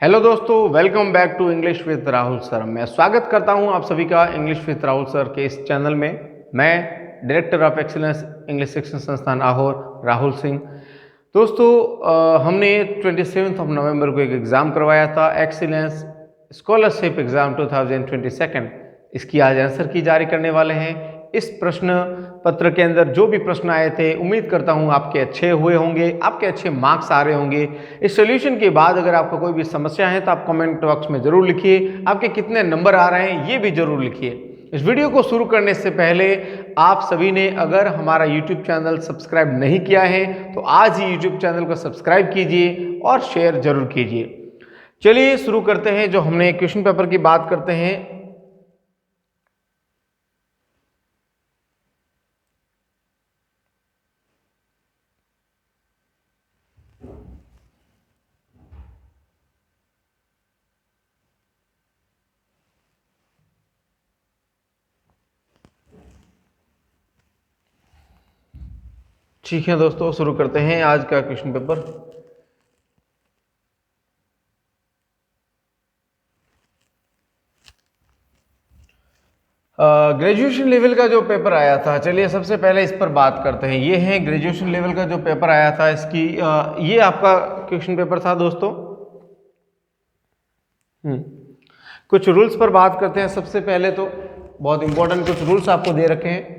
Hello दोस्तों, welcome back to English with Rahul sir. मैं स्वागत करता हूं आप सभी का इंग्लिश विद राहुल सर के इस चैनल में। मैं डायरेक्टर ऑफ एक्सीलेंस इंग्लिश शिक्षण संस्थान आहोर राहुल सिंह। दोस्तों, हमने 27 नवंबर को एक एग्ज़ाम करवाया था, एक्सीलेंस स्कॉलरशिप एग्ज़ाम 2022। इसकी आज आंसर की जारी करने वाले हैं। इस प्रश्न पत्र के अंदर जो भी प्रश्न आए थे, उम्मीद करता हूं आपके अच्छे हुए होंगे, आपके अच्छे मार्क्स आ रहे होंगे। इस सॉल्यूशन के बाद अगर आपको कोई भी समस्या है तो आप कमेंट बॉक्स में ज़रूर लिखिए। आपके कितने नंबर आ रहे हैं ये भी ज़रूर लिखिए। इस वीडियो को शुरू करने से पहले आप सभी ने अगर हमारा YouTube चैनल सब्सक्राइब नहीं किया है तो आज ही YouTube चैनल को सब्सक्राइब कीजिए और शेयर जरूर कीजिए। चलिए शुरू करते हैं। जो हमने क्वेश्चन पेपर की बात करते हैं, ठीक है दोस्तों, शुरू करते हैं आज का क्वेश्चन पेपर। ग्रेजुएशन लेवल का जो पेपर आया था, चलिए सबसे पहले इस पर बात करते हैं। ये है ग्रेजुएशन लेवल का जो पेपर आया था, इसकी ये आपका क्वेश्चन पेपर था दोस्तों। कुछ रूल्स पर बात करते हैं। सबसे पहले तो बहुत इंपॉर्टेंट कुछ रूल्स आपको दे रखे हैं।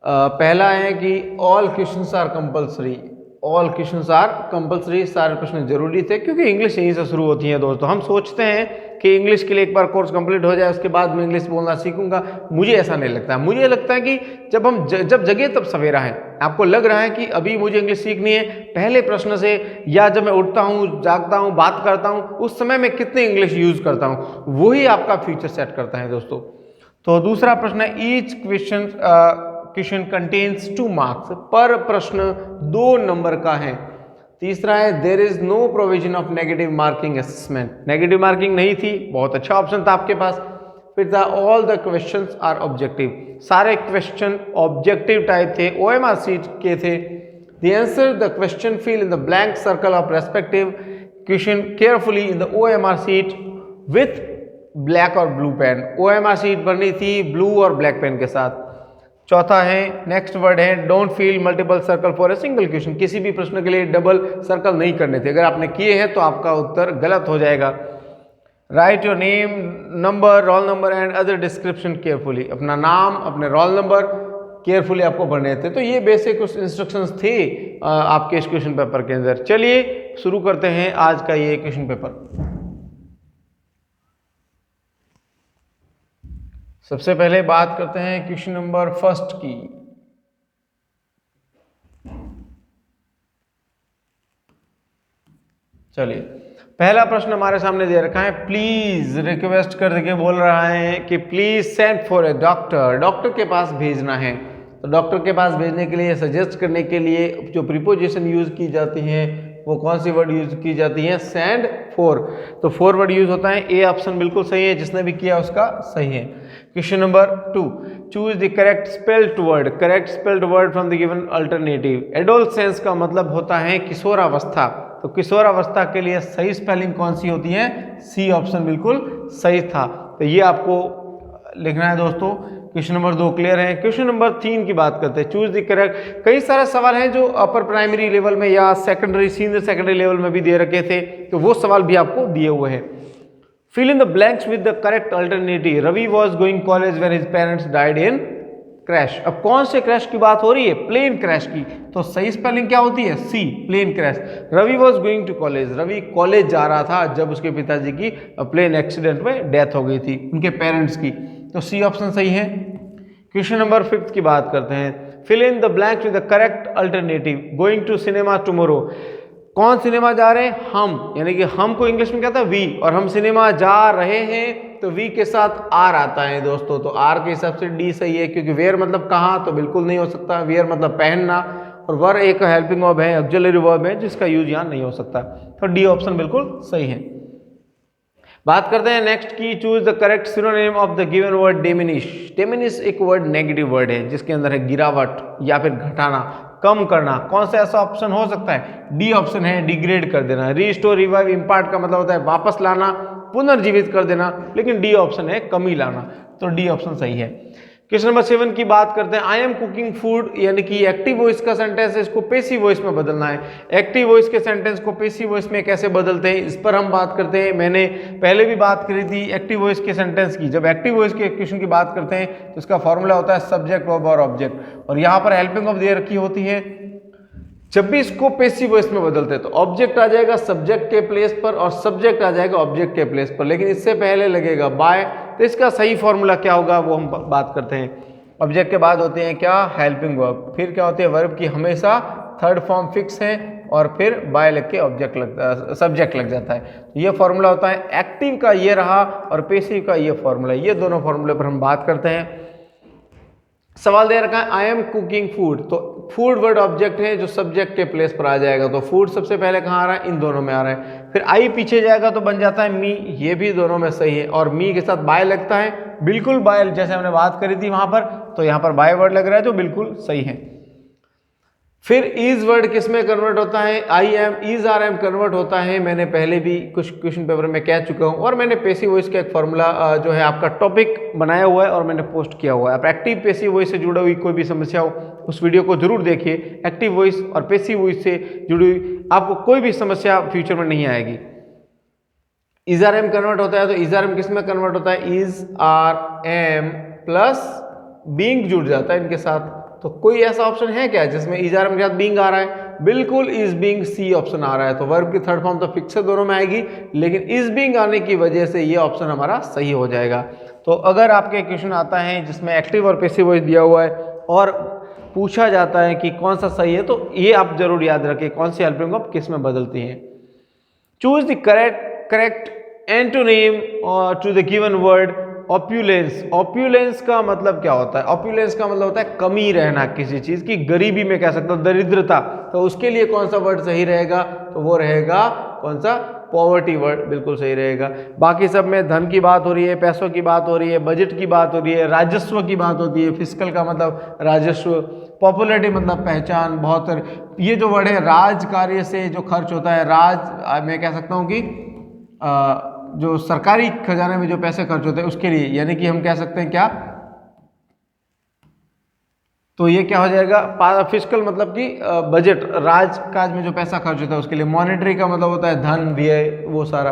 पहला है कि all questions are compulsory. All questions are compulsory, सारे प्रश्न जरूरी थे क्योंकि इंग्लिश यहीं से शुरू होती है दोस्तों। हम सोचते हैं कि इंग्लिश के लिए एक बार कोर्स कंप्लीट हो जाए उसके बाद मैं इंग्लिश बोलना सीखूंगा। मुझे ऐसा नहीं लगता। मुझे लगता है कि जब जगे तब सवेरा है। आपको लग रहा है कि अभी मुझे इंग्लिश सीखनी है, पहले प्रश्न से या जब मैं उठता हूँ, जागता हूँ, बात करता हूँ, उस समय मैं कितने इंग्लिश यूज करता हूँ, वही आपका फ्यूचर सेट करता है दोस्तों। तो दूसरा प्रश्न है, ईच क्वेश्चन कंटेन्स 2 मार्क्स। पर प्रश्न 2 नंबर का है। तीसरा है, there is no provision of negative marking assessment. Negative marking नहीं थी, बहुत अच्छा ऑप्शन था आपके पास। फिर था, all the questions are objective. सारे क्वेश्चन ऑब्जेक्टिव टाइप थे, ओएमआर शीट के थे। The answer the question fill in the blank circle of respective question carefully in the OMR sheet with black और ब्लू पेन। ओएमआर शीट बननी थी blue और black pen के साथ। चौथा है, नेक्स्ट वर्ड है, don't fill multiple circle for a single question. किसी भी प्रश्न के लिए डबल सर्कल नहीं करने थे। अगर आपने किए हैं तो आपका उत्तर गलत हो जाएगा। Right your name, number, roll number and other description carefully. अपना नाम, अपने रोल नंबर केयरफुली आपको भरने थे। तो ये बेसिक कुछ इंस्ट्रक्शंस थे आपके इस क्वेश्चन पेपर के अंदर। चलिए शुरू करते हैं आज का ये क्वेश्चन पेपर। सबसे पहले बात करते हैं क्वेश्चन नंबर फर्स्ट की। चलिए, पहला प्रश्न हमारे सामने दे रखा है, प्लीज रिक्वेस्ट करके बोल रहा है कि please send for a doctor. Doctor के पास भेजना है। तो डॉक्टर के पास भेजने के लिए, सजेस्ट करने के लिए जो प्रीपोजिशन यूज की जाती है वो कौन सी वर्ड यूज की जाती है? Send for. तो फॉर वर्ड यूज होता है। ए ऑप्शन बिल्कुल सही है, जिसने भी किया उसका सही है। Question number 2, choose the correct spelled word. Correct spelled word from the given alternative. Adolescence का मतलब होता है किशोरावस्था। तो किशोरावस्था के लिए सही स्पेलिंग कौन सी होती है? सी ऑप्शन बिल्कुल सही था। तो ये आपको लिखना है दोस्तों। क्वेश्चन नंबर 2 क्लियर है। क्वेश्चन नंबर 3 की बात करते हैं, चूज द करेक्ट। कई सारे सवाल हैं जो अपर प्राइमरी लेवल में या सेकेंडरी, सीनियर सेकेंडरी लेवल में भी दे रखे थे, तो वो सवाल भी आपको दिए हुए हैं। Fill in the blanks with the correct alternative. Ravi was going college when his parents died in crash. अब कौन से क्रैश की बात हो रही है? प्लेन क्रैश की। तो सही स्पेलिंग क्या होती है? C, plane crash. Ravi was going to college. Ravi college जा रहा था जब उसके पिताजी की प्लेन एक्सीडेंट में डेथ हो गई थी, उनके पेरेंट्स की। तो सी ऑप्शन सही है। क्वेश्चन नंबर 5 की बात करते हैं, fill in the blanks with the correct alternative. Going to cinema tomorrow. कौन सिनेमा जा रहे हैं? हम, यानी कि हम को इंग्लिश में कहता है वी, और हम सिनेमा जा रहे हैं तो वी के साथ आर आता है दोस्तों। तो आर के हिसाब से डी सही है, क्योंकि वेयर मतलब कहाँ, तो बिल्कुल नहीं हो सकता। वेयर मतलब पहनना, और वर एक हेल्पिंग वर्ब है, ऑक्सिलरी वर्ब है, जिसका यूज यहाँ नहीं हो सकता। तो डी ऑप्शन बिल्कुल सही है। बात करते हैं नेक्स्ट की, choose the correct synonym of the given word diminish. Diminish एक वर्ड नेगेटिव वर्ड है जिसके अंदर है गिरावट या फिर घटाना, कम करना। कौन सा ऐसा ऑप्शन हो सकता है? डी ऑप्शन है, डिग्रेड कर देना। रीस्टोर, रिवाइव, इम्पार्ट का मतलब होता है वापस लाना, पुनर्जीवित कर देना, लेकिन डी ऑप्शन है कमी लाना, तो डी ऑप्शन सही है। क्वेश्चन नंबर 7 की बात करते हैं। आई एम कुकिंग फूड, यानी कि एक्टिव वॉइस का सेंटेंस है, इसको पैसिव वॉइस में बदलना है। एक्टिव वॉइस के सेंटेंस को पैसिव वॉइस में कैसे बदलते हैं, इस पर हम बात करते हैं। मैंने पहले भी बात करी थी एक्टिव वॉइस के सेंटेंस की। जब एक्टिव वॉइस के क्वेश्चन की बात करते हैं तो इसका फॉर्मूला होता है सब्जेक्ट, वर्ब और ऑब्जेक्ट, और यहाँ पर हेल्पिंग ऑफ दे रखी होती है। जब भी इसको पैसिव वॉइस में बदलते हैं तो ऑब्जेक्ट आ जाएगा सब्जेक्ट के प्लेस पर और सब्जेक्ट आ जाएगा ऑब्जेक्ट के प्लेस पर, लेकिन इससे पहले लगेगा बाय। तो इसका सही फॉर्मूला क्या होगा वो हम बात करते हैं। ऑब्जेक्ट के बाद होते हैं क्या? Helping verb. फिर क्या होते हैं? वर्ब की हमेशा थर्ड फॉर्म फिक्स है और फिर बाय लग के ऑब्जेक्ट लगता, सब्जेक्ट लग जाता है। तो ये फॉर्मूला होता है। एक्टिव का ये रहा और पैसिव का ये फॉर्मूला, ये दोनों फॉर्मूले पर हम बात करते हैं। सवाल दे रखा है आई एम कुकिंग फूड, तो फूड वर्ड ऑब्जेक्ट है जो सब्जेक्ट के प्लेस पर आ जाएगा, तो फूड सबसे पहले कहाँ आ रहा है? इन दोनों में आ रहा है। फिर आई पीछे जाएगा तो बन जाता है मी, ये भी दोनों में सही है। और मी के साथ बाय लगता है, बिल्कुल बाय, जैसे हमने बात करी थी वहां पर, तो यहाँ पर बाय वर्ड लग रहा है जो बिल्कुल सही है। फिर इज वर्ड किस में कन्वर्ट होता है? I am, is are am convert होता है। मैंने पहले भी कुछ क्वेश्चन पेपर में कह चुका हूं, और मैंने पैसिव वॉइस का एक फॉर्मूला जो है आपका टॉपिक बनाया हुआ है और मैंने पोस्ट किया हुआ है। आप एक्टिव पैसिव वॉइस से जुड़ी हुई कोई भी समस्या हो उस वीडियो को जरूर देखिए। एक्टिव वॉइस और पैसिव वॉइस से जुड़ी हुई आपको कोई भी समस्या फ्यूचर में नहीं आएगी। इज आर एम कन्वर्ट होता है, तो इज आर एम किस में कन्वर्ट होता है? Is are am plus being जुड़ जाता है इनके साथ। तो कोई ऐसा ऑप्शन है क्या जिसमें इज आर एम के साथ बीइंग आ रहा है? बिल्कुल इज बीइंग, सी ऑप्शन आ रहा है। तो वर्ब की थर्ड फॉर्म तो फिक्स है, दोनों में आएगी, लेकिन इज बीइंग आने की वजह से ये ऑप्शन हमारा सही हो जाएगा। तो अगर आपके क्वेश्चन आता है जिसमें एक्टिव और पैसिव वॉइस दिया हुआ है और पूछा जाता है कि कौन सा सही है, तो ये आप जरूर याद रखें कौन सी हेल्पिंग वर्ब किस में बदलती है। Choose the correct antonym to the given word opulence. Opulence का मतलब क्या होता है? ऑप्यूलेंस का मतलब होता है कमी रहना किसी चीज की, गरीबी में कह सकता हूं, दरिद्रता। तो उसके लिए कौन सा वर्ड सही रहेगा? तो वो रहेगा कौन सा? पॉवर्टी वर्ड बिल्कुल सही रहेगा। बाकी सब में धन की बात हो रही है, पैसों की बात हो रही है, बजट की बात हो रही है, राजस्व की बात होती है। फिस्कल का मतलब राजस्व, पॉपुलरिटी मतलब पहचान, बहुत। ये जो वर्ड है राज कार्य से जो खर्च होता है, राज मैं कह सकता हूँ कि जो सरकारी खजाने में जो पैसे खर्च होते हैं उसके लिए, यानी कि हम कह सकते हैं क्या? तो ये क्या हो जाएगा? फिस्कल मतलब कि बजट, राज काज में जो पैसा खर्च होता है उसके लिए। मॉनेटरी का मतलब होता है धन, व्यय, वो सारा।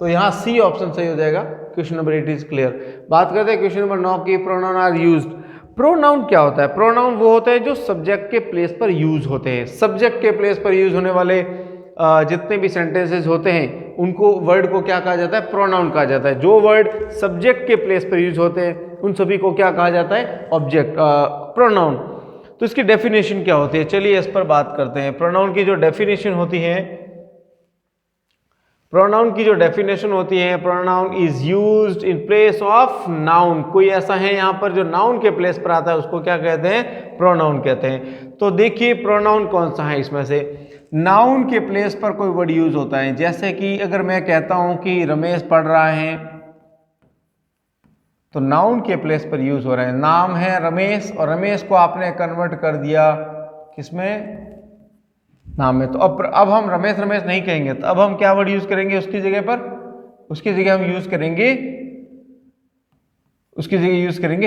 तो यहाँ सी ऑप्शन सही हो जाएगा। Question number 8 is clear. बात करते हैं क्वेश्चन नंबर 9 की। Pronoun are used. प्रोनाउन क्या होता है? प्रोनाउन वो होते हैं जो सब्जेक्ट के प्लेस पर यूज होते हैं। सब्जेक्ट के प्लेस पर यूज होने वाले जितने भी सेंटेंसेस होते हैं उनको, वर्ड को क्या कहा जाता है? प्रोनाउन कहा जाता है। जो वर्ड सब्जेक्ट के प्लेस पर यूज होते हैं उन सभी को क्या कहा जाता है? Object, pronoun. तो इसकी डेफिनेशन क्या होती है? चलिए इस पर बात करते हैं। प्रोनाउन की जो डेफिनेशन होती है, प्रोनाउन की जो डेफिनेशन होती है, pronoun is used in place of noun. कोई ऐसा है यहाँ पर जो नाउन के प्लेस पर आता है उसको क्या कहते हैं? प्रोनाउन कहते हैं। तो देखिए प्रोनाउन कौन सा है इसमें से? नाउन के प्लेस पर कोई वर्ड यूज होता है, जैसे कि अगर मैं कहता हूं कि रमेश पढ़ रहा है, तो नाउन के प्लेस पर यूज हो रहा है। नाम है रमेश और रमेश को आपने कन्वर्ट कर दिया किसमें? नाम में। तो अब हम रमेश रमेश नहीं कहेंगे, तो अब हम क्या वर्ड यूज करेंगे उसकी जगह पर? उसकी जगह हम यूज करेंगे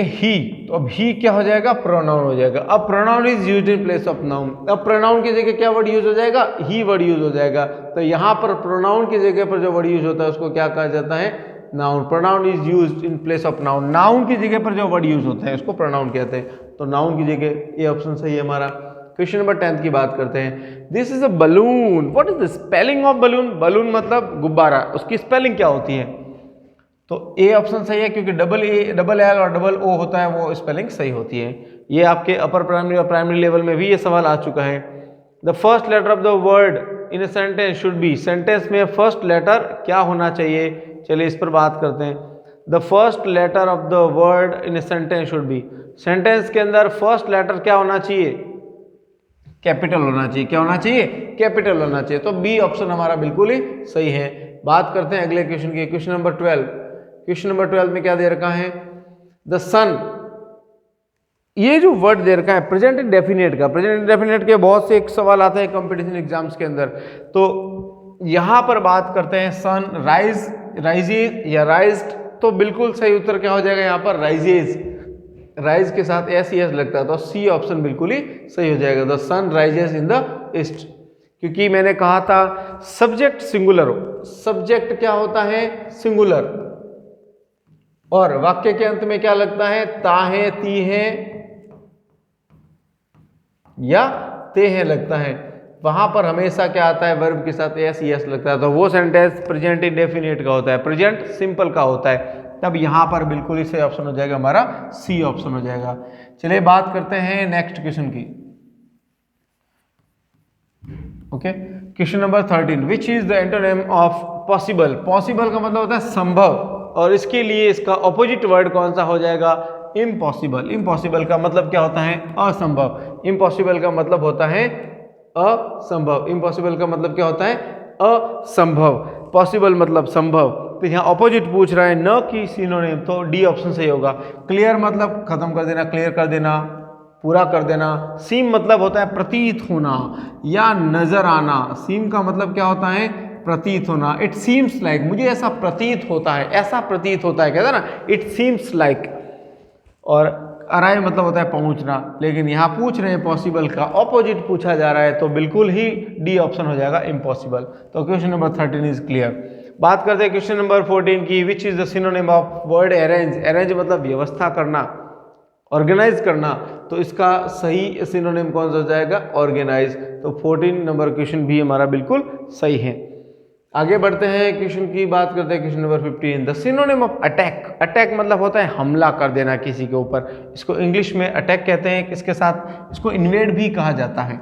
ही। तो अब ही क्या हो जाएगा? प्रोनाउन हो जाएगा। अब pronoun is used in place of noun. अब प्रोनाउन की जगह क्या वर्ड यूज हो जाएगा? ही वर्ड यूज हो जाएगा। तो यहाँ पर प्रोनाउन की जगह पर जो वर्ड यूज होता है उसको क्या कहा जाता है? Noun. Pronoun is used in place of noun. Noun की जगह पर जो वर्ड यूज होता है उसको प्रोनाउन कहते हैं। तो नाउन की जगह ये ऑप्शन सही है हमारा। क्वेश्चन नंबर 10 की बात करते हैं। This is a balloon. What is the spelling of balloon? Balloon मतलब गुब्बारा, उसकी स्पेलिंग क्या होती है? तो ए ऑप्शन सही है, क्योंकि डबल ए, डबल एल और डबल ओ होता है, वो स्पेलिंग सही होती है। ये आपके अपर प्राइमरी और प्राइमरी लेवल में भी ये सवाल आ चुका है। The first letter of the word in a sentence should be. Sentence में फर्स्ट लेटर क्या होना चाहिए? चलिए इस पर बात करते हैं। The first letter of the word in a sentence should be. Sentence के अंदर फर्स्ट लेटर क्या होना चाहिए? कैपिटल होना चाहिए। क्या होना चाहिए? कैपिटल होना चाहिए। तो बी ऑप्शन हमारा बिल्कुल ही सही है। बात करते हैं अगले क्वेश्चन की। Question number 12। क्वेश्चन नंबर 12 में क्या दे रखा है? द सन ये जो वर्ड दे रखा है प्रेजेंट इंडेफिनिट का, प्रेजेंट इंडेफिनिट के बहुत से एक सवाल आते हैं कंपटीशन एग्जाम्स के अंदर। तो यहाँ पर बात करते हैं सन राइज, राइजेज या राइज्ड, तो बिल्कुल सही उत्तर क्या हो जाएगा यहाँ पर राइजेज। राइज के साथ एस एस लगता है तो सी ऑप्शन बिल्कुल ही सही हो जाएगा। The sun rises in the east, क्योंकि मैंने कहा था सब्जेक्ट सिंगुलर हो, सब्जेक्ट क्या होता है सिंगुलर, और वाक्य के अंत में क्या लगता है ता है, ती है या ते है लगता है, वहां पर हमेशा क्या आता है वर्ब के साथ एस यस लगता है, तो वो सेंटेंस प्रेजेंट इंडेफिनिट का होता है, प्रेजेंट सिंपल का होता है। तब यहां पर बिल्कुल ही सही ऑप्शन हो जाएगा हमारा सी ऑप्शन हो जाएगा। चलिए बात करते हैं नेक्स्ट क्वेश्चन की। Okay, question number 13, which is the antonym of possible. Possible का मतलब होता है संभव, और इसके लिए इसका ऑपोजिट वर्ड कौन सा हो जाएगा इम्पॉसिबल। इम्पॉसिबल का मतलब क्या होता है असंभव। इम्पॉसिबल का मतलब होता है असंभव। इम्पॉसिबल का मतलब क्या होता है असंभव। पॉसिबल मतलब संभव, तो यहाँ ऑपोजिट पूछ रहा है न कि सिनोनिम, तो डी ऑप्शन सही होगा। क्लियर मतलब खत्म कर देना, क्लियर कर देना, पूरा कर देना। सीम मतलब होता है प्रतीत होना या नजर आना। सीम का मतलब क्या होता है प्रतीत होना। इट सीम्स लाइक, मुझे ऐसा प्रतीत होता है, ऐसा प्रतीत होता है, कहता है ना इट सीम्स लाइक। और अराइव मतलब होता है पहुंचना, लेकिन यहाँ पूछ रहे हैं पॉसिबल का ऑपोजिट पूछा जा रहा है, तो बिल्कुल ही डी ऑप्शन हो जाएगा इम्पॉसिबल। तो क्वेश्चन नंबर 13 इज क्लियर। बात करते हैं क्वेश्चन नंबर 14 की, which is the synonym of word arrange. Arrange मतलब व्यवस्था करना, ऑर्गेनाइज करना, तो इसका सही सिनोनिम कौन सा हो जाएगा ऑर्गेनाइज। तो 14 नंबर क्वेश्चन भी हमारा बिल्कुल सही है। आगे बढ़ते हैं, क्वेश्चन की बात करते हैं। Question number 15, the synonym of attack. Attack मतलब होता है हमला कर देना किसी के ऊपर, इसको इंग्लिश में अटैक कहते हैं। किसके साथ, इसको इन्वेड भी कहा जाता है।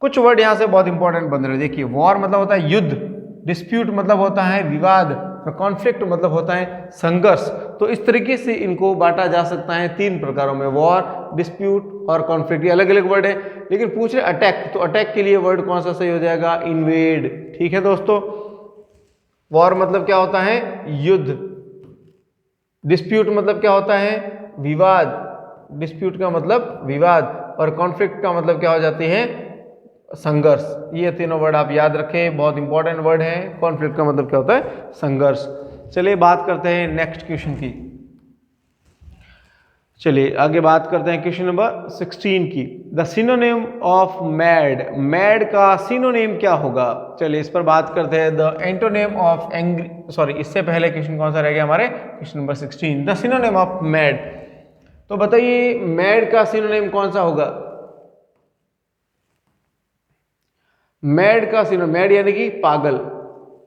कुछ वर्ड यहाँ से बहुत इंपॉर्टेंट बन रहे हैं, देखिए वॉर मतलब होता है युद्ध, डिस्प्यूट मतलब होता है विवाद, और कॉन्फ्लिक्ट मतलब होता है संघर्ष। तो इस तरीके से इनको बांटा जा सकता है 3 प्रकारों में, वॉर, डिस्प्यूट और कॉन्फ्लिक्ट। ये अलग अलग वर्ड है, लेकिन पूछ रहे अटैक, तो अटैक के लिए वर्ड कौन सा सही हो जाएगा इन्वेड। ठीक है दोस्तों, वॉर मतलब क्या होता है युद्ध, डिस्प्यूट मतलब क्या होता है विवाद, डिस्प्यूट का मतलब विवाद, और कॉन्फ्लिक्ट का मतलब क्या हो जाती है संघर्ष। ये तीनों वर्ड आप याद रखें, बहुत इंपॉर्टेंट वर्ड है। कॉन्फ्लिक्ट का मतलब क्या होता है संघर्ष। चलिए बात करते हैं नेक्स्ट क्वेश्चन की। चलिए आगे बात करते हैं क्वेश्चन नंबर 16 की, the synonym of mad. Mad का सिनोनिम क्या होगा। चलिए इस पर बात करते हैं। The antonym of angry, sorry इससे पहले क्वेश्चन कौन सा रह गया हमारे, question number 16, the synonym of mad. तो बताइए मैड का सिनोनिम कौन सा होगा। मैड का सिनोनिम, मैड यानी कि पागल।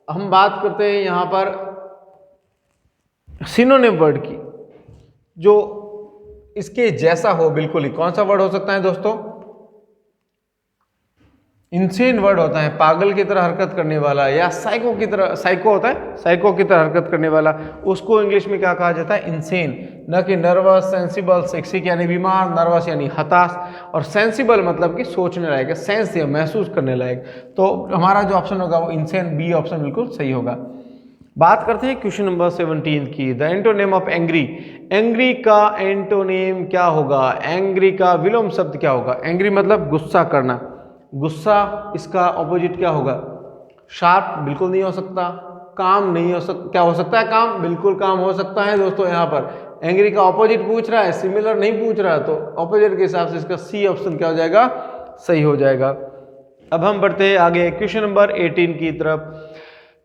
हम बात करते हैं यहां पर सिनोनिम वर्ड की, जो इसके जैसा हो बिल्कुल ही। कौन सा वर्ड हो सकता है दोस्तों, इंसेन वर्ड होता है, पागल की तरह हरकत करने वाला, या साइको की तरह, साइको होता है साइको की तरह हरकत करने वाला, उसको इंग्लिश में क्या कहा जाता है इंसेन। न कि नर्वस, सेंसिबल, सेक्सिक यानी बीमार, नर्वस यानी हताश, और सेंसिबल मतलब कि सोचने लायक, सेंस या महसूस करने लायक। तो हमारा जो ऑप्शन होगा वो इंसेन, बी ऑप्शन बिल्कुल सही होगा। बात करते हैं क्वेश्चन नंबर 17 की, the antonym of angry. Angry का एंटोनिम क्या होगा, एंग्री का विलोम शब्द क्या होगा। एंग्री मतलब गुस्सा करना, गुस्सा, इसका ऑपोजिट क्या होगा शार्प, बिल्कुल नहीं हो सकता। काम नहीं हो सकता, क्या हो सकता है काम, बिल्कुल काम हो सकता है दोस्तों। यहाँ पर एंग्री का ऑपोजिट पूछ रहा है, सिमिलर नहीं पूछ रहा, तो ऑपोजिट के हिसाब से इसका सी ऑप्शन क्या हो जाएगा सही हो जाएगा। अब हम बढ़ते हैं आगे क्वेश्चन नंबर 18 की तरफ।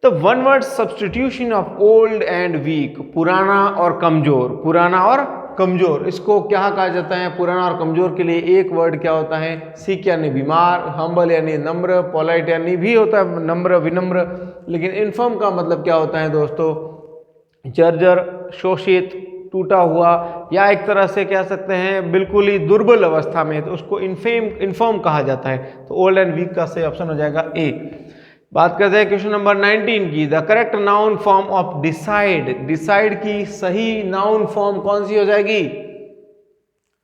तो one word substitution of old and weak, पुराना और कमजोर, पुराना और कमजोर, इसको क्या कहा जाता है। पुराना और कमजोर के लिए एक वर्ड क्या होता है, सिक यानी बीमार, हम्बल यानी नम्र, पोलाइट यानी भी होता है नम्र विनम्र, लेकिन इनफर्म का मतलब क्या होता है दोस्तों जर्जर, शोषित, टूटा हुआ, या एक तरह से कह सकते हैं बिल्कुल ही दुर्बल अवस्था में, तो उसको इनफर्म कहा जाता है। तो ओल्ड एंड वीक का सही ऑप्शन हो जाएगा ए। बात करते हैं क्वेश्चन नंबर 19 की, the correct noun form of decide. Decide की सही नाउन फॉर्म कौन सी हो जाएगी,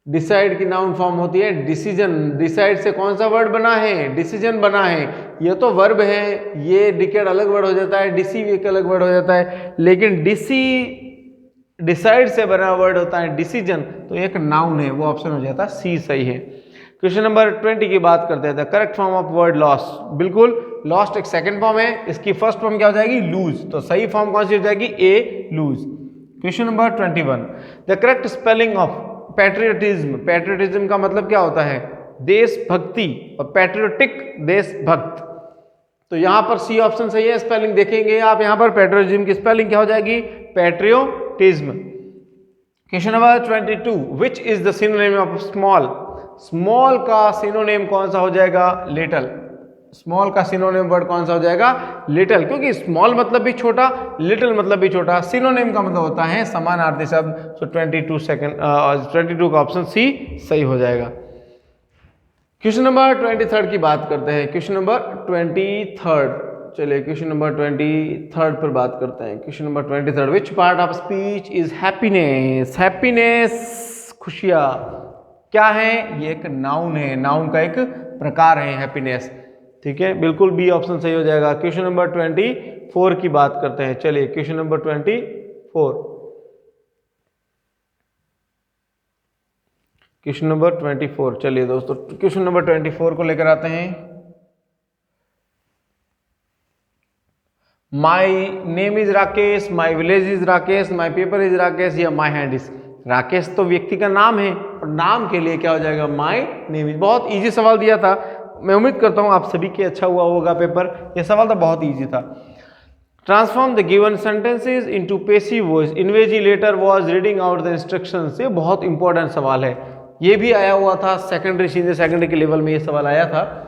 डिसाइड की नाउन फॉर्म होती है डिसीजन। डिसाइड से कौन सा वर्ड बना है, डिसीजन बना है। ये तो वर्ब है, ये डिकेड अलग वर्ड हो जाता है, डिसी भी एक अलग वर्ड हो जाता है, लेकिन डिसी डिसाइड से बना वर्ड होता है डिसीजन, तो एक नाउन है, वो ऑप्शन हो जाता है सी सही है। क्वेश्चन नंबर 20 की बात करते हैं। The correct form of word lost, बिल्कुल लॉस्ट एक सेकंड फॉर्म है, इसकी फर्स्ट फॉर्म क्या हो जाएगी लूज, तो सही फॉर्म कौन सी हो जाएगी A lose. Question number 21 the correct spelling of patriotism, patriotism का मतलब क्या होता है देशभक्ति, और पैट्रियोटिक देशभक्त, तो यहां पर सी ऑप्शन सही है। स्पेलिंग देखेंगे आप यहां पर पैट्रियोटिज्म की स्पेलिंग क्या हो जाएगी patriotism. Question number 22 which is the synonym of small, small का सिनोनिम कौन सा हो जाएगा लिटिल, स्मॉल का सिनोनिम वर्ड कौन सा हो जाएगा लिटिल, क्योंकि स्मॉल मतलब भी छोटा, लिटिल मतलब भी छोटा, सिनोनिम का मतलब होता है समानार्थी शब्द। सो 22 का ऑप्शन सी सही हो जाएगा। क्वेश्चन नंबर 23 की बात करते हैं। क्वेश्चन नंबर 23, चलिए क्वेश्चन नंबर 23 पर बात करते हैं। Question number 23 which part of speech is happiness, happiness खुशियां क्या है, ये एक नाउन है, नाउन का एक प्रकार है हैप्पीनेस, ठीक है बिल्कुल बी ऑप्शन सही हो जाएगा। क्वेश्चन नंबर 24 की बात करते हैं। चलिए क्वेश्चन नंबर 24, क्वेश्चन नंबर 24, चलिए दोस्तों क्वेश्चन नंबर 24 को लेकर आते हैं। My name is Rakesh, my village is Rakesh, my paper is Rakesh, या माई हैंड इज राकेश, तो व्यक्ति का नाम है और नाम के लिए क्या हो जाएगा माई नेम इज। बहुत इजी सवाल दिया था, मैं उम्मीद करता हूं आप सभी के अच्छा हुआ होगा पेपर, यह सवाल तो बहुत इजी था। Transform the given sentences into passive voice, invigilator was reading out the instructions, ये बहुत इंपॉर्टेंट सवाल है, ये भी आया हुआ था सेकेंडरी सीनियर सेकेंडरी के लेवल में ये सवाल आया था।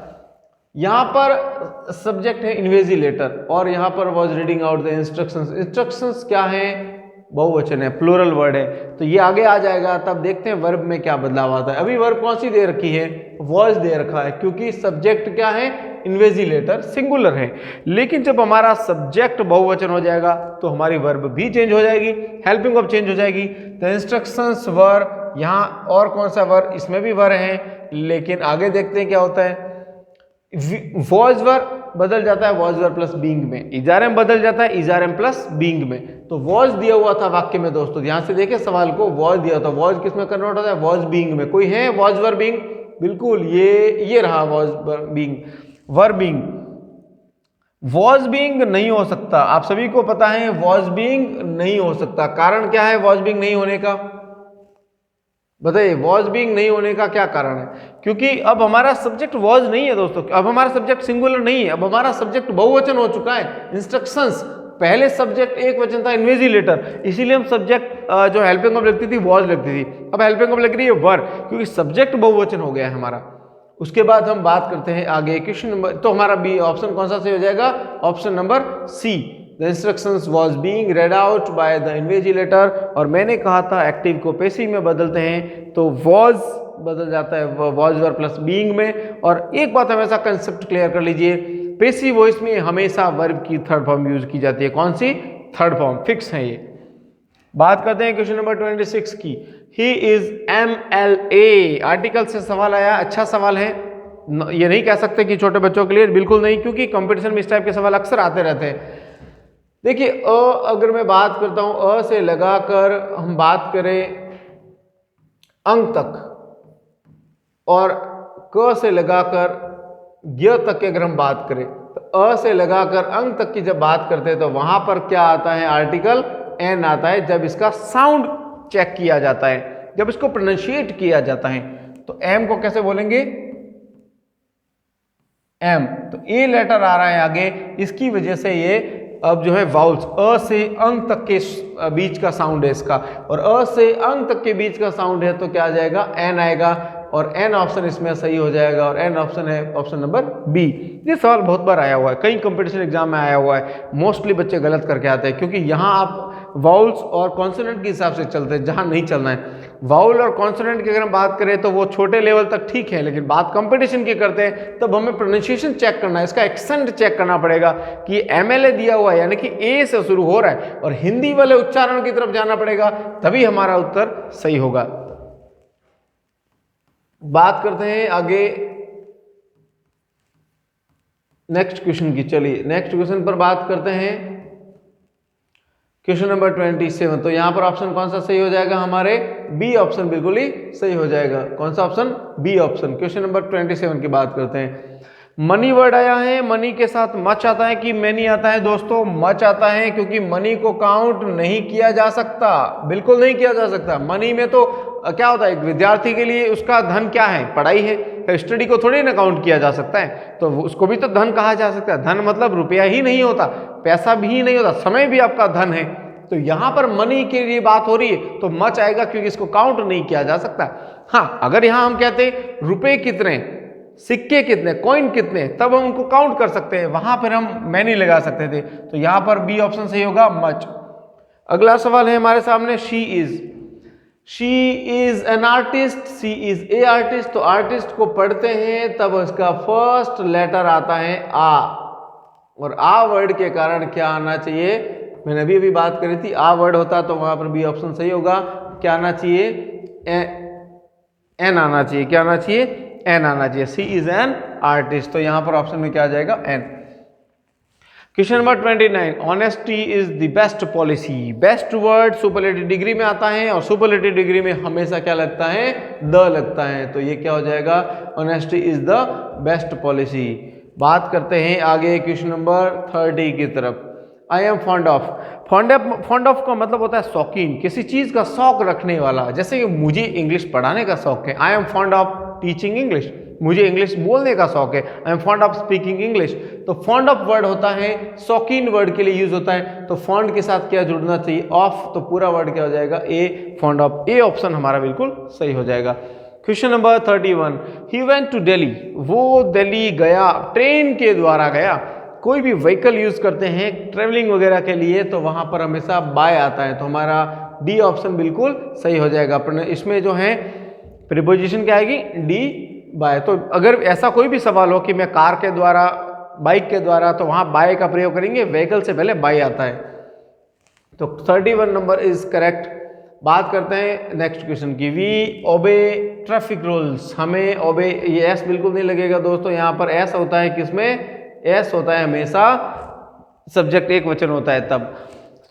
यहां पर सब्जेक्ट है इन्विजिलेटर और यहां पर was reading out the instructions, instructions क्या है बहुवचन है, प्लूरल वर्ड है, तो ये आगे आ जाएगा, तब देखते हैं वर्ब में क्या बदलाव आता है। अभी वर्ब कौन सी दे रखी है वॉज दे रखा है, क्योंकि सब्जेक्ट क्या है इन्विजिलेटर सिंगुलर है, लेकिन जब हमारा सब्जेक्ट बहुवचन हो जाएगा तो हमारी वर्ब भी चेंज हो जाएगी, हेल्पिंग वर्ब चेंज हो जाएगी। द इंस्ट्रक्शंस वर, यहाँ और कौन सा वर, इसमें भी वर है, लेकिन आगे देखते हैं क्या होता है। वॉज वर बदल जाता है वॉज वर प्लस बीइंग में, इजारम बदल जाता है इजारम प्लस बीइंग में। तो वॉज दिया हुआ था वाक्य में दोस्तों, ध्यान से देखें सवाल को, वॉज दिया था, वॉज किस में कन्वर्ट होता है वॉज बीइंग में। कोई है वॉज वर बीइंग, बिल्कुल ये रहा was were being, were being. Was being नहीं हो सकता, आप सभी को पता है वॉज बीइंग नहीं हो सकता, कारण क्या है वॉज बीइंग नहीं होने का, बताइए वॉज बीइंग नहीं होने का क्या कारण है। क्योंकि अब हमारा सब्जेक्ट वॉज नहीं है दोस्तों, अब हमारा सब्जेक्ट सिंगुलर नहीं है, अब हमारा सब्जेक्ट बहुवचन हो चुका है। इंस्ट्रक्शंस, पहले सब्जेक्ट एक वचन था इन्विजिलेटर, इसीलिए हम सब्जेक्ट जो हेल्पिंग वर्ब लिखती थी वॉज लिखती थी, अब हेल्पिंग वर्ब लिख रही है वर, क्योंकि सब्जेक्ट बहुवचन हो गया है हमारा। उसके बाद हम बात करते हैं आगे क्वेश्चन नंबर, तो हमारा बी ऑप्शन कौन सा सही हो जाएगा, option number C, the instructions was being read out by the invigilator. और मैंने कहा था एक्टिव को पैसिव में बदलते हैं तो वाज बदल जाता है वाज वर प्लस बीइंग में। और एक बात हमेशा कंसेप्ट क्लियर कर लीजिए, पैसिव वॉइस में हमेशा वर्ब की थर्ड फॉर्म यूज की जाती है, कौन सी थर्ड फॉर्म, फिक्स है ये। बात करते हैं क्वेश्चन नंबर 26 की। ही इज MLA, आर्टिकल से सवाल आया, अच्छा सवाल है, ये नहीं कह सकते कि छोटे बच्चों के लिए, बिल्कुल नहीं, क्योंकि कंपटीशन में इस टाइप के सवाल अक्सर आते रहते हैं। देखिए अगर मैं बात करता हूं से लगाकर हम बात करें अंक तक और क से लगाकर य तक की अगर हम बात करें, तो से लगाकर अंक तक की जब बात करते हैं तो वहां पर क्या आता है आर्टिकल एन आता है, जब इसका साउंड चेक किया जाता है, जब इसको प्रोनाउंशिएट किया जाता है। तो एम को कैसे बोलेंगे एम, तो ए लेटर आ रहा है आगे, इसकी वजह से ये अब जो है वाउल्स अ से अंक तक के बीच का साउंड है इसका, और अ से अंक तक के बीच का साउंड है तो क्या आ जाएगा एन आएगा, और एन ऑप्शन इसमें सही हो जाएगा, और एन ऑप्शन है ऑप्शन नंबर बी। ये सवाल बहुत बार आया हुआ है, कई कंपटीशन एग्जाम में आया हुआ है, मोस्टली बच्चे गलत करके आते हैं, क्योंकि यहाँ आप वाउल्स और कॉन्सोनेंट के हिसाब से चलते हैं, जहाँ नहीं चलना है। वाउल और कॉन्सोनेंट की अगर हम बात करें तो वो छोटे लेवल तक ठीक है, लेकिन बात कंपटीशन की करते हैं तब हमें प्रोनाउंसिएशन चेक करना है, इसका एक्सेंट चेक करना पड़ेगा कि MLA दिया हुआ है यानी कि ए से शुरू हो रहा है, और हिंदी वाले उच्चारण की तरफ जाना पड़ेगा, तभी हमारा उत्तर सही होगा। बात करते हैं आगे नेक्स्ट क्वेश्चन की। चलिए नेक्स्ट क्वेश्चन पर बात करते हैं। क्वेश्चन नंबर 27, तो यहाँ पर ऑप्शन कौन सा सही हो जाएगा? हमारे बी ऑप्शन बिल्कुल ही सही हो जाएगा। कौन सा option? B option. Question number 27 की बात करते हैं। मनी वर्ड आया है, मनी के साथ मच आता है कि मैनी आता है? दोस्तों मच आता है, क्योंकि मनी को काउंट नहीं किया जा सकता, बिल्कुल नहीं किया जा सकता। मनी में तो क्या होता है, एक विद्यार्थी के लिए उसका धन क्या है? पढ़ाई है। स्टडी को थोड़ी ना काउंट किया जा सकता है, तो उसको भी तो धन कहा जा सकता है। धन मतलब रुपया ही नहीं होता, पैसा भी नहीं होता, समय भी आपका धन है। तो यहां पर मनी के लिए बात हो रही है तो मच आएगा, क्योंकि इसको काउंट नहीं किया जा सकता। हाँ, अगर यहां हम कहते हैं रुपए कितने, सिक्के कितने, कॉइन कितने, तब हम उनको काउंट कर सकते हैं, वहां पर हम मैनी लगा सकते थे। तो यहां पर बी ऑप्शन सही होगा, मच। अगला सवाल है हमारे सामने, she is an artist, she is a artist. तो आर्टिस्ट को पढ़ते हैं तब उसका फर्स्ट लेटर आता है आ, और आ वर्ड के कारण क्या आना चाहिए? मैंने अभी बात करी थी, आ वर्ड होता तो वहां पर बी ऑप्शन सही होगा। क्या आना चाहिए? एन आना चाहिए। क्या आना चाहिए? एन आना चाहिए। सी इज एन आर्टिस्ट, तो यहां पर ऑप्शन में क्या आ जाएगा? An. Question number 29, honesty is the best policy. Best word superlative degree में आता है, और सुपरलेटिव डिग्री में हमेशा क्या लगता है? द लगता है। तो ये क्या हो जाएगा? Honesty is the best policy. बात करते हैं आगे क्वेश्चन नंबर 30 की तरफ। I am fond of. Fond of का मतलब होता है शौकीन, किसी चीज का शौक रखने वाला। जैसे कि मुझे इंग्लिश पढ़ाने का शौक है, I am fond of teaching English, मुझे इंग्लिश बोलने का शौक है, I am fond of speaking English. तो फॉन्ड ऑफ वर्ड होता है शौकीन वर्ड के लिए यूज होता है, तो फॉन्ड के साथ क्या जुड़ना चाहिए? ऑफ। तो पूरा वर्ड क्या हो जाएगा? A, fond of. A option हमारा बिल्कुल सही हो जाएगा। Question number 31, he went to Delhi. वो दिल्ली गया, ट्रेन के द्वारा गया। कोई भी व्हीकल यूज करते हैं ट्रेवलिंग वगैरह के लिए तो वहां पर हमेशा बाय आता है, तो हमारा डी ऑप्शन बिल्कुल सही हो जाएगा। इसमें जो है प्रीपोजिशन क्या आएगी? D, by. तो अगर ऐसा कोई भी सवाल हो कि मैं कार के द्वारा, बाइक के द्वारा, तो वहां बाय का प्रयोग करेंगे, व्हीकल से पहले बाय आता है। तो 31 नंबर इज करेक्ट। बात करते हैं नेक्स्ट क्वेश्चन की। We obey traffic rules. हमें ओबे, ये एस बिल्कुल नहीं लगेगा दोस्तों, यहां पर एस होता है किसमें? एस होता है हमेशा सब्जेक्ट एक वचन होता है तब।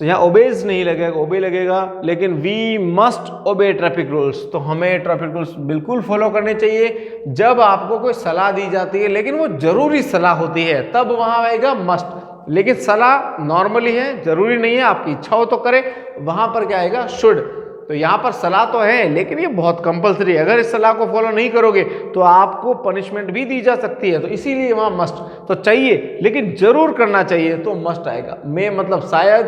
तो यहाँ ओबेज नहीं लगेगा, ओबे लगेगा। लेकिन we must obey traffic rules, तो हमें ट्रैफिक रूल्स बिल्कुल फॉलो करने चाहिए। जब आपको कोई सलाह दी जाती है, लेकिन वो जरूरी सलाह होती है, तब वहां आएगा मस्ट। लेकिन सलाह नॉर्मली है, जरूरी नहीं है, आपकी इच्छा हो तो करे, वहां पर क्या आएगा? शुड। तो यहाँ पर सलाह तो है, लेकिन ये बहुत कंपलसरी है। अगर इस सलाह को फॉलो नहीं करोगे तो आपको पनिशमेंट भी दी जा सकती है, तो इसीलिए वहां मस्ट। तो चाहिए लेकिन जरूर करना चाहिए, तो मस्ट आएगा। मे मतलब शायद,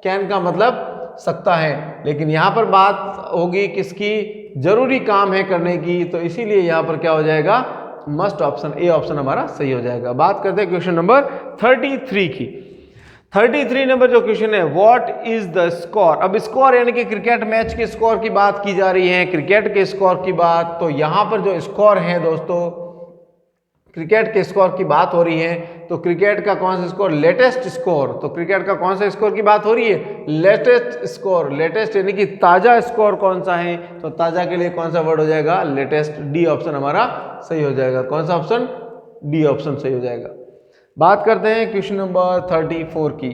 कैन का मतलब सकता है, लेकिन यहाँ पर बात होगी किसकी? जरूरी काम है करने की, तो इसीलिए यहाँ पर क्या हो जाएगा? मस्ट ऑप्शन, ए ऑप्शन हमारा सही हो जाएगा। बात करते हैं क्वेश्चन नंबर 33 की। 33 नंबर जो क्वेश्चन है, व्हाट इज द स्कोर। अब स्कोर यानी कि क्रिकेट मैच के स्कोर की बात की जा रही है, क्रिकेट के स्कोर की बात। तो यहां पर जो स्कोर है दोस्तों, क्रिकेट के स्कोर की बात हो रही है, तो क्रिकेट का कौन सा स्कोर? Latest score. तो क्रिकेट का कौन सा स्कोर की बात हो रही है? Latest score. लेटेस्ट यानी कि ताजा स्कोर कौन सा है? तो ताजा के लिए कौन सा वर्ड हो जाएगा? लेटेस्ट। डी ऑप्शन हमारा सही हो जाएगा। कौन सा ऑप्शन? डी ऑप्शन सही हो जाएगा। बात करते हैं क्वेश्चन नंबर 34 की।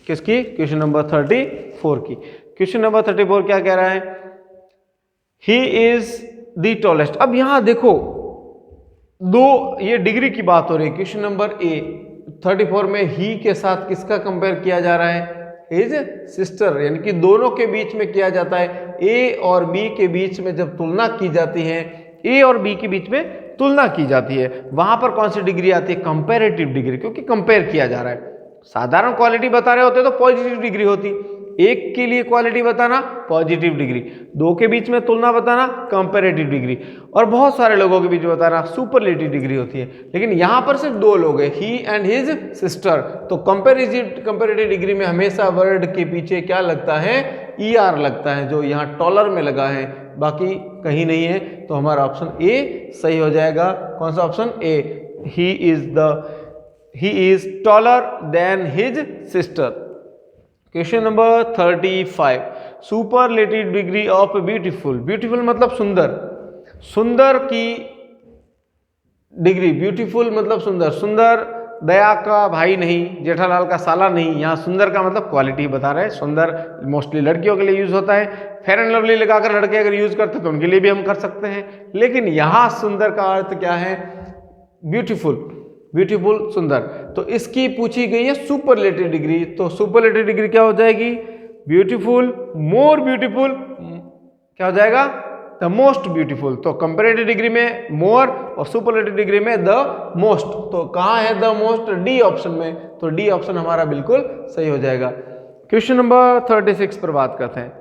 किसकी? क्वेश्चन नंबर 34 की। क्वेश्चन नंबर 34 क्या कह रहा है? He is the tallest. अब यहां देखो, दो ये डिग्री की बात हो रही है। क्वेश्चन नंबर ए 34 में ही के साथ किसका कंपेयर किया जा रहा है? हिज सिस्टर, यानी कि दोनों के बीच में किया जाता है। ए और बी के बीच में जब तुलना की जाती है, ए और बी के बीच में तुलना की जाती है, वहां पर कौन सी डिग्री आती है? कंपैरेटिव डिग्री, क्योंकि कंपेयर किया जा रहा है। साधारण क्वालिटी बता रहे होते तो पॉजिटिव डिग्री होती, एक के लिए क्वालिटी बताना पॉजिटिव डिग्री, दो के बीच में तुलना बताना कंपैरेटिव डिग्री, और बहुत सारे लोगों के बीच में बताना सुपरलेटिव डिग्री होती है। लेकिन यहां पर सिर्फ दो लोग हैं, ही एंड हिज सिस्टर। तो कंपैरेटिव डिग्री में हमेशा वर्ड के पीछे क्या लगता है? ER लगता है, जो यहाँ टॉलर में लगा है, बाकी कहीं नहीं है। तो हमारा ऑप्शन ए सही हो जाएगा। कौन सा option? A. He is taller than his sister. Question number 35, superlative degree of beautiful. Beautiful मतलब सुंदर, सुंदर की डिग्री, ब्यूटीफुल मतलब सुंदर, सुंदर दया का भाई नहीं, जेठालाल का साला नहीं। यहाँ सुंदर का मतलब क्वालिटी बता रहे हैं। सुंदर मोस्टली लड़कियों के लिए यूज होता है। फेयर एंड लवली लगाकर लड़के अगर यूज करते तो उनके लिए भी हम कर सकते हैं। लेकिन यहाँ सुंदर का अर्थ क्या है? ब्यूटीफुल, ब्यूटीफुल, सुंदर। तो इसकी पूछी गई है सुपरलेटिव डिग्री। तो सुपरलेटिव डिग्री क्या हो जाएगी? ब्यूटीफुल, मोर ब्यूटीफुल, क्या हो जाएगा? The most beautiful. तो कंपैरेटिव डिग्री में मोर और सुपरलेटिव डिग्री में द मोस्ट। तो कहाँ है द मोस्ट? डी ऑप्शन में। तो डी ऑप्शन हमारा बिल्कुल सही हो जाएगा। क्वेश्चन नंबर 36 पर बात करते हैं।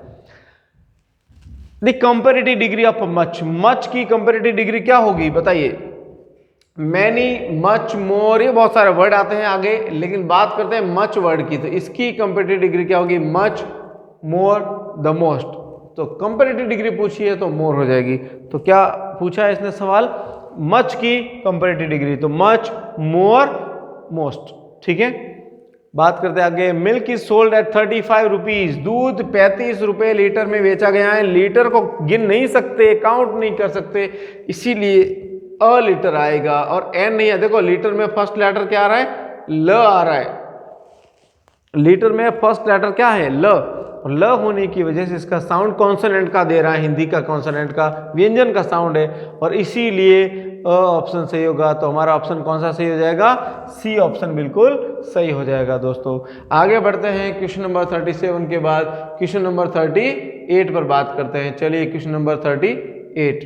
The comparative degree of much. Much की कंपैरेटिव डिग्री क्या होगी बताइए? मैनी, मच, मोर, ये बहुत सारे वर्ड आते हैं आगे, लेकिन बात करते हैं मच वर्ड की। तो इसकी कंपैरेटिव डिग्री क्या होगी? Much, more, the most. तो कंपैरेटिव डिग्री पूछी है तो मोर हो जाएगी। तो क्या पूछा है इसने सवाल? मच की कंपैरेटिव डिग्री। तो मच, मोर, मोस्ट। ठीक है, बात करते हैं आगे। Milk is sold at 35 rupees. दूध 35 रुपए लीटर में बेचा गया है। लीटर को गिन नहीं सकते, काउंट नहीं कर सकते, इसीलिए अ लीटर आएगा और एन नहीं है। देखो लीटर में फर्स्ट लेटर क्या आ रहा है? ल आ रहा है। लीटर में फर्स्ट लेटर क्या है? ल। और ल होने की वजह से इसका साउंड कॉन्सोनेंट का दे रहा है, हिंदी का कॉन्सोनेंट का, व्यंजन का साउंड है, और इसीलिए अ ऑप्शन सही होगा। तो हमारा ऑप्शन कौन सा सही हो जाएगा? सी ऑप्शन बिल्कुल सही हो जाएगा। दोस्तों आगे बढ़ते हैं। क्वेश्चन नंबर 37 के बाद क्वेश्चन नंबर 38 पर बात करते हैं। चलिए क्वेश्चन नंबर 38।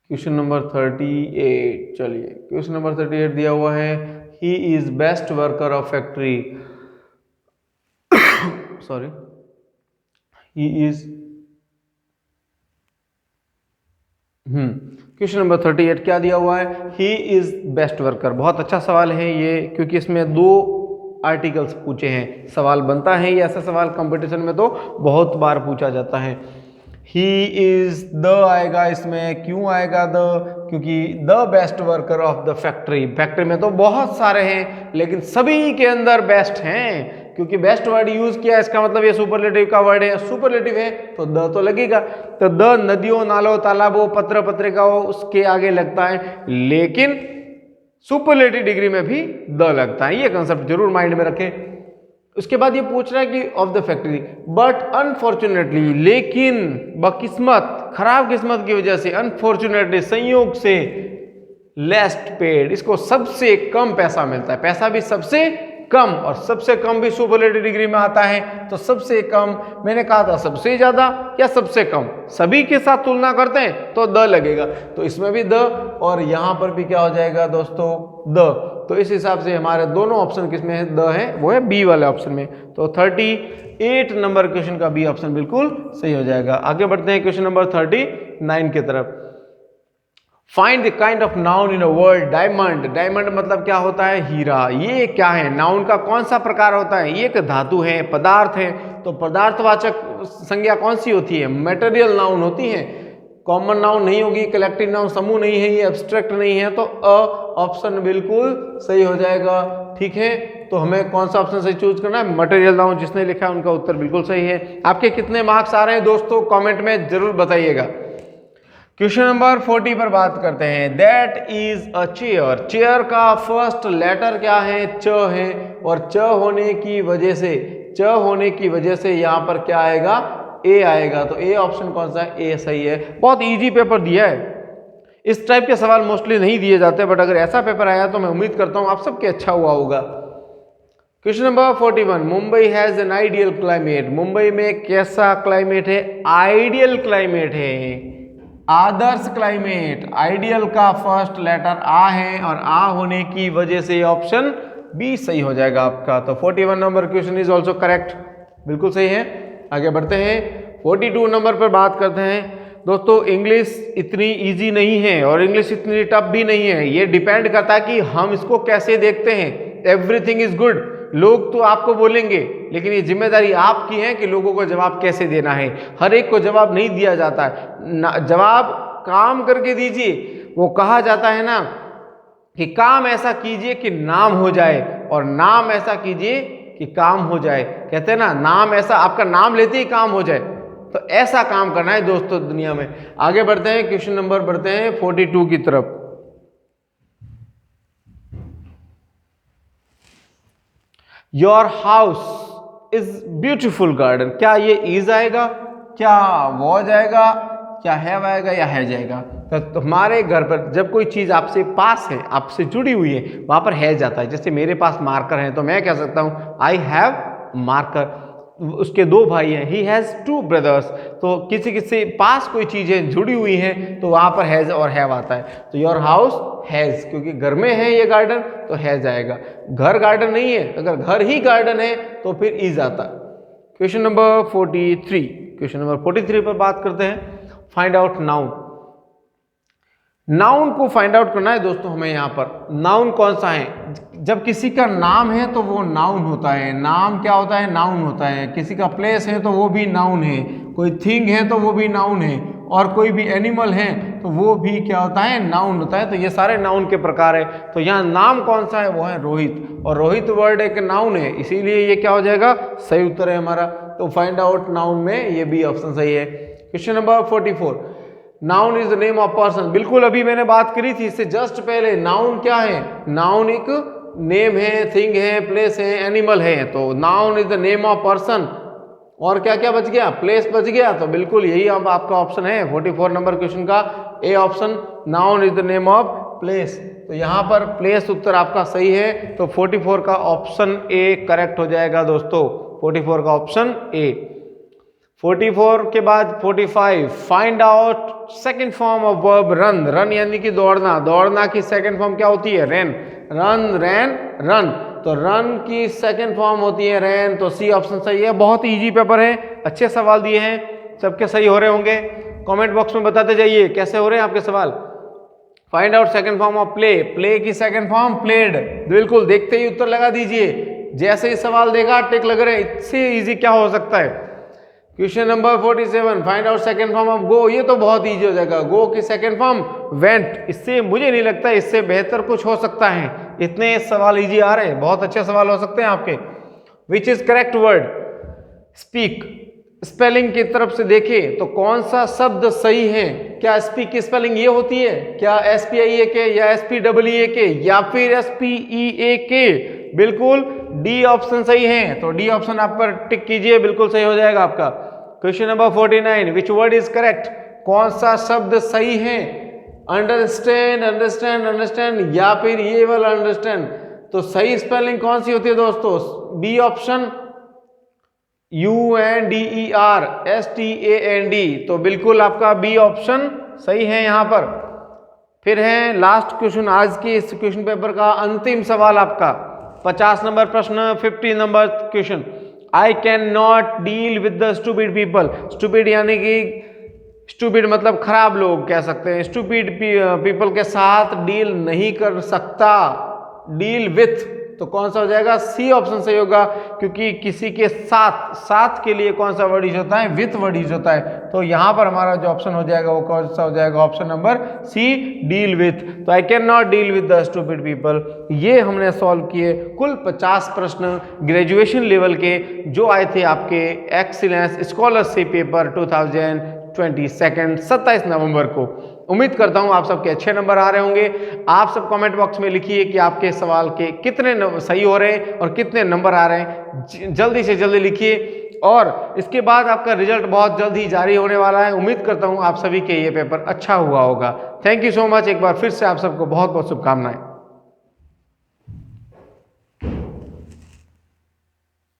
क्वेश्चन नंबर 38, चलिए क्वेश्चन नंबर 38 दिया हुआ है। He is best worker of factory. Sorry, he is question number 38 क्या दिया हुआ है? He is best worker. बहुत अच्छा सवाल है ये, क्योंकि इसमें दो आर्टिकल्स पूछे हैं। सवाल बनता है ये ऐसा सवाल कंपटीशन में तो बहुत बार पूछा जाता है। ही इज द आएगा इसमें। क्यों आएगा द? क्योंकि the best worker of the factory. Factory में तो बहुत सारे हैं, लेकिन सभी के अंदर बेस्ट हैं। क्योंकि बेस्ट वर्ड यूज किया, इसका मतलब ये सुपरलेटिव का वर्ड है, सुपरलेटिव है तो द तो लगेगा। तो द नदियों, नालों, तालाबों, पत्र पत्रिकाओं, उसके आगे लगता है, लेकिन सुपरलेटिव डिग्री में भी द लगता है। ये कंसेप्ट जरूर माइंड में रखें। उसके बाद ये पूछ रहा है कि of the factory, but unfortunately, लेकिन बकिस्मत, खराब किस्मत की वजह से, अनफॉर्चुनेटली, संयोग से, लेस्ट पेड, इसको सबसे कम पैसा मिलता है। पैसा भी सबसे कम, और सबसे कम भी सुपरलेटिव डिग्री में आता है। तो सबसे कम, मैंने कहा था सबसे ज्यादा या सबसे कम, सभी के साथ तुलना करते हैं तो द लगेगा। तो इसमें भी द, और यहां पर भी क्या हो जाएगा दोस्तों? द। तो इस हिसाब से हमारे दोनों ऑप्शन किसमें है? द है, वो है बी वाले ऑप्शन में। तो 38 नंबर क्वेश्चन का बी ऑप्शन बिल्कुल सही हो जाएगा। आगे बढ़ते हैं क्वेश्चन नंबर 39 की तरफ। Find the kind of noun in a word diamond. Diamond मतलब क्या होता है? हीरा। ये क्या है? नाउन का कौन सा प्रकार होता है? ये एक धातु है, पदार्थ है। तो पदार्थवाचक संज्ञा कौन सी होती है? मटेरियल नाउन होती है। कॉमन नाउन नहीं होगी, कलेक्टिव नाउन समूह नहीं है, ये एब्स्ट्रैक्ट नहीं है। तो अ ऑप्शन बिल्कुल सही हो जाएगा। ठीक है, तो हमें कौन सा ऑप्शन सही चूज करना है? Material noun. जिसने लिखा है उनका उत्तर बिल्कुल सही है। आपके कितने मार्क्स आ रहे हैं दोस्तों? कमेंट में जरूर बताइएगा। क्वेश्चन नंबर 40 पर बात करते हैं। That is a chair. Chair का फर्स्ट लेटर क्या है? च है, और च होने की वजह से यहां पर क्या आएगा? ए आएगा। तो ए ऑप्शन कौन सा है? ए सही है। बहुत इजी पेपर दिया है। इस टाइप के सवाल मोस्टली नहीं दिए जाते, बट अगर ऐसा पेपर आया तो मैं उम्मीद करता हूं आप सबके अच्छा हुआ होगा। Question number 41। Mumbai has an ideal climate. Mumbai में कैसा क्लाइमेट है? आइडियल क्लाइमेट है, आदर्श क्लाइमेट। आइडियल का फर्स्ट लेटर आ है, और आ होने की वजह से ऑप्शन बी सही हो जाएगा आपका। तो 41 number question is also correct, बिल्कुल सही है। आगे बढ़ते हैं। 42 नंबर पर बात करते हैं। दोस्तों इंग्लिश इतनी इजी नहीं है और इंग्लिश इतनी टफ भी नहीं है। ये डिपेंड करता है कि हम इसको कैसे देखते हैं। एवरीथिंग इज गुड, लोग तो आपको बोलेंगे, लेकिन ये जिम्मेदारी आपकी है कि लोगों को जवाब कैसे देना है। हर एक को जवाब नहीं दिया जाता है। जवाब काम करके दीजिए। वो कहा जाता है ना कि काम ऐसा कीजिए कि नाम हो जाए, और नाम ऐसा कीजिए कि काम हो जाए। कहते हैं ना, नाम ऐसा, आपका नाम लेते ही काम हो जाए। तो ऐसा काम करना है दोस्तों दुनिया में। आगे बढ़ते हैं। क्वेश्चन नंबर बढ़ते हैं 42 की तरफ। Your house is beautiful garden, क्या ये इज आएगा, क्या वो जाएगा, क्या हैव आएगा या है जाएगा? तो हमारे घर पर जब कोई चीज़ आपसे पास है, आपसे जुड़ी हुई है, वहाँ पर है जाता है। जैसे मेरे पास मार्कर है तो मैं कह सकता हूँ आई हैव मार्कर। उसके दो भाई हैं, ही हैज़ टू ब्रदर्स। तो किसी किसी पास कोई चीज़ें जुड़ी हुई हैं तो वहाँ पर हैज़ और हैव आता है। तो योर हाउस हैज़, क्योंकि घर में है ये गार्डन तो हैज़ आएगा। घर गार्डन नहीं है, अगर घर ही गार्डन है तो फिर इज आता। क्वेश्चन नंबर 43, क्वेश्चन नंबर 43 पर बात करते हैं। Find out noun. नाउन को फाइंड आउट करना है दोस्तों हमें। यहाँ पर नाउन कौन सा है? जब किसी का नाम है तो वो नाउन होता है। नाम क्या होता है? नाउन होता है। किसी का प्लेस है तो वो भी नाउन है। कोई थिंग है तो वो भी नाउन है। और कोई भी एनिमल है तो वो भी क्या होता है? नाउन होता है। तो ये सारे नाउन के प्रकार है। तो यहाँ नाम कौन सा है? वो है रोहित। और रोहित वर्ड एक नाउन है, इसीलिए ये क्या हो जाएगा? सही उत्तर है हमारा। तो फाइंड आउट नाउन में ये भी ऑप्शन सही है। Question number 44, noun is the name of person. बिल्कुल अभी मैंने बात करी थी इससे जस्ट पहले। नाउन क्या है? नाउन एक नेम है, थिंग है, प्लेस है, एनिमल है। तो noun is the name of person. और क्या क्या बच गया? प्लेस बच गया। तो बिल्कुल यही अब आपका ऑप्शन है 44 नंबर क्वेश्चन का A option, noun is the name of place. तो यहाँ पर प्लेस उत्तर आपका सही है। तो 44 का ऑप्शन ए करेक्ट हो जाएगा दोस्तों। 44 का ऑप्शन ए। 44 के बाद 45, find out second form of verb run. Run यानी कि दौड़ना। दौड़ना की सेकेंड फॉर्म क्या होती है? रैन। रन, रैन, रन। तो रन की सेकेंड फॉर्म होती है रैन। तो सी ऑप्शन सही है। बहुत इजी पेपर है, अच्छे सवाल दिए हैं, सबके सही हो रहे होंगे। कमेंट बॉक्स में बताते जाइए कैसे हो रहे हैं आपके सवाल। Find out second form of play. Play की सेकेंड फॉर्म प्लेड। बिल्कुल देखते ही उत्तर लगा दीजिए। जैसे ही सवाल देखा टिक लग रहे, इससे इजी क्या हो सकता है? Question number 47, find out second form of go. ये तो बहुत इजी हो जाएगा। गो की सेकेंड फॉर्म वेंट। इससे मुझे नहीं लगता इससे बेहतर कुछ हो सकता है। इतने सवाल इजी आ रहे हैं, बहुत अच्छे सवाल हो सकते हैं आपके। Which is correct word? Speak. Spelling की तरफ से देखें तो कौन सा शब्द सही है? क्या स्पीक की स्पेलिंग ये होती है? क्या SPIAK या SPEEAK या फिर SPEAK? बिल्कुल डी ऑप्शन सही है। तो डी ऑप्शन आप पर टिक कीजिए, बिल्कुल सही हो जाएगा आपका। Question number 49, which word is correct? कौन सा शब्द सही है? अंडरस्टैंड, अंडरस्टैंड, अंडरस्टैंड या फिर ये वाला अंडरस्टैंड। तो सही स्पेलिंग कौन सी होती है दोस्तों? B option, UNDERSTAND। तो बिल्कुल आपका बी ऑप्शन सही है यहाँ पर। फिर है लास्ट क्वेश्चन आज के इस क्वेश्चन पेपर का अंतिम सवाल आपका 50 नंबर प्रश्न, 50 number question. I can not deal with the stupid people. Stupid यानी कि स्टूपिड मतलब खराब लोग कह सकते हैं। स्टूपिड पीपल के साथ डील नहीं कर सकता। डील विथ, तो कौन सा हो जाएगा? सी ऑप्शन सही होगा, क्योंकि किसी के साथ, साथ के लिए कौन सा वर्ड यूज होता है? विथ वर्ड यूज होता है। तो यहां पर हमारा जो ऑप्शन हो जाएगा वो कौन सा हो जाएगा? Option number C, deal with. तो I can not deal with the stupid people. ये हमने सॉल्व किए कुल 50 प्रश्न ग्रेजुएशन लेवल के, जो आए थे आपके एक्सीलेंस स्कॉलरशिप पेपर 2022 27 नवंबर को। उम्मीद करता हूं आप सबके अच्छे नंबर आ रहे होंगे। आप सब कमेंट बॉक्स में लिखिए कि आपके सवाल के कितने सही हो रहे हैं और कितने नंबर आ रहे हैं। जल्दी से जल्दी लिखिए। और इसके बाद आपका रिजल्ट बहुत जल्द ही जारी होने वाला है। उम्मीद करता हूं आप सभी के ये पेपर अच्छा हुआ होगा। Thank you so much. एक बार फिर से आप सबको बहुत बहुत शुभकामनाएं।